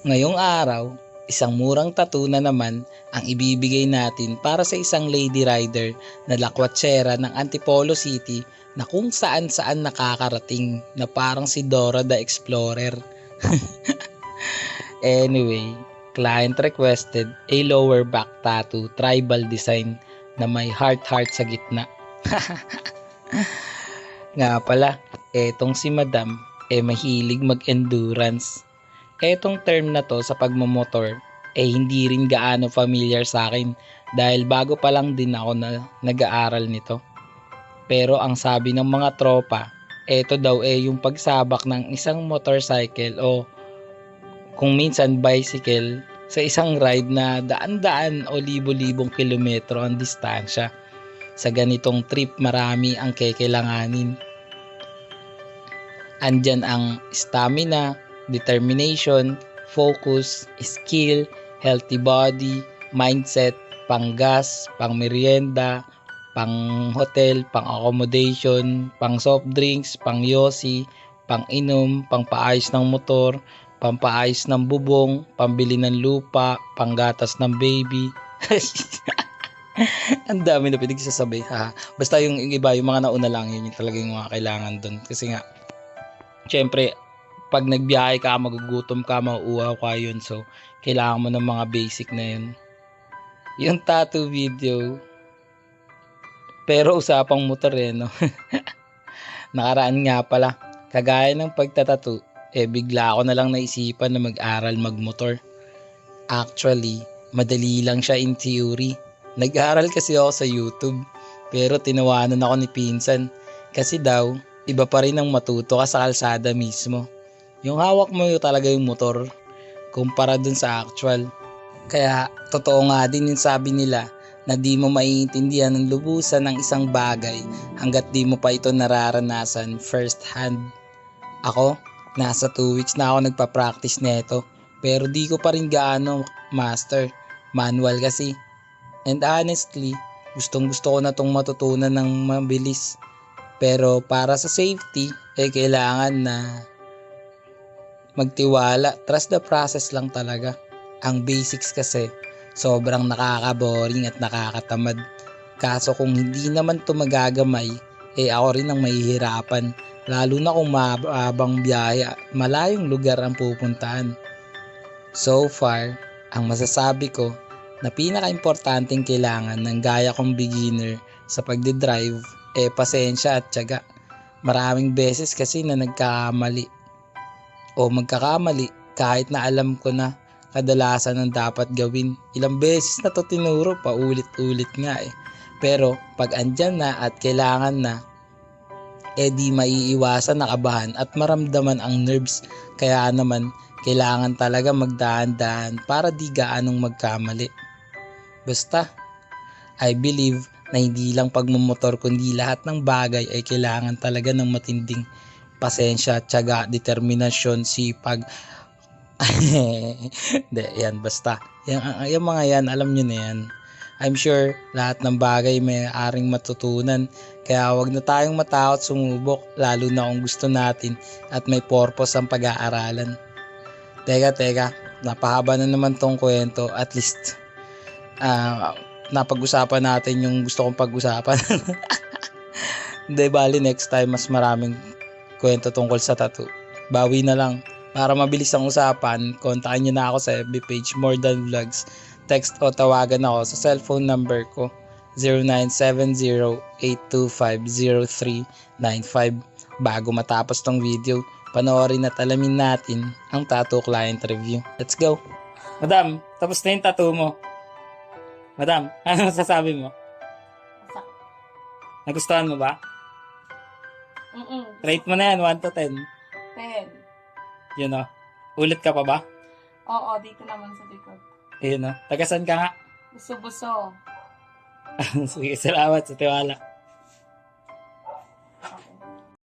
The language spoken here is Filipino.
Ngayong araw, isang murang tattoo na naman ang ibibigay natin para sa isang lady rider na lakwatsera ng Antipolo City na kung saan saan nakakarating na parang si Dora the Explorer. Anyway, client requested a lower back tattoo tribal design na may heart sa gitna. Nga pala, etong si Madam mahilig mag-endurance. Etong term na to sa pagmamotor hindi rin gaano familiar sa akin dahil bago pa lang din ako na nag-aaral nito. Pero ang sabi ng mga tropa, eto daw yung pagsabak ng isang motorcycle o kung minsan bicycle sa isang ride na daan-daan o libo-libong kilometro ang distansya. Sa ganitong trip marami ang kekailanganin. Andyan ang stamina, determination, focus, skill, healthy body, mindset, panggas, pang merienda, pang hotel, pang accommodation, pang soft drinks, pang yosi, pang inom, pang paayos ng motor, pampaayos ng bubong, pambili ng lupa, panggatas ng baby. Ang dami na pinagsasabi. Basta yung iba, yung mga nauna lang, yun yung talaga yung mga kailangan doon. Kasi nga, syempre, pag nagbiyahe ka, magugutom ka, mauuhaw ka yun. So, kailangan mo ng mga basic na yun. Yung tattoo video, pero usapang motor no? Nakaraan nga pala, kagaya ng pagtatattoo, bigla ako na lang naisipan na mag-aral magmotor. Actually, madali lang siya in theory. Nag-aaral kasi ako sa YouTube, pero tinawanan ako ni pinsan. Kasi daw, iba pa rin ang matuto ka sa kalsada mismo. Yung hawak mo yung talaga yung motor, kumpara dun sa actual. Kaya, totoo nga din yung sabi nila, na di mo maiintindihan ng lubusan ng isang bagay hanggat di mo pa ito nararanasan first hand. Ako, nasa 2 weeks na ako nagpa-practice nito, pero di ko pa rin gaano master. Manual kasi. And honestly, gustong gusto ko na tong matutunan ng mabilis. Pero para sa safety, kailangan na magtiwala. Trust the process lang talaga. Ang basics kasi, sobrang nakaka-boring at nakakatamad. Kaso kung hindi naman to magagamay, ako rin ang mahihirapan. Lalo na kung mahabang biyahe, malayong lugar ang pupuntahan. So far, ang masasabi ko na pinaka-importanting kailangan ng gaya kong beginner sa pagdidrive pasensya at tiyaga. Maraming beses kasi na nagkakamali o magkakamali kahit na alam ko na kadalasan ang dapat gawin. Ilang beses na to tinuro, paulit-ulit nga Pero pag andyan na at kailangan na, di maiiwasan na kabahan at maramdaman ang nerves. Kaya naman, kailangan talaga magdahan-dahan para di gaanong magkamali. Basta, I believe na hindi lang pagmumotor kundi lahat ng bagay ay kailangan talaga ng matinding pasensya, tiyaga, determinasyon, sipag. Hindi, yan basta. Yung mga yan, alam nyo na yan. I'm sure lahat ng bagay may aring matutunan. Kaya wag na tayong matakot sumubok, lalo na kung gusto natin at may purpose ang pag-aaralan. Teka, napahaba na naman tong kwento. At least, napag-usapan natin yung gusto kong pag-usapan. Hindi, bali next time mas maraming kwento tungkol sa tattoo. Bawi na lang. Para mabilis ang usapan, kontakin nyo na ako sa FB page More Than Vlogs. Text o tawagan ako sa cellphone number ko 0970-825-0395. Bago matapos tong video, panoorin at alamin natin ang tattoo client review. Let's go! Madam, tapos na yung tattoo mo. Madam, ano sasabi mo? Nagustuhan mo ba? Rate mo na yan, 1 to 10. 10. Yun o. Ulit ka pa ba? Oo, dito naman sa likod. Yun o. Tagasan ka nga. Buso-buso. Sige, salamat sa tiwala.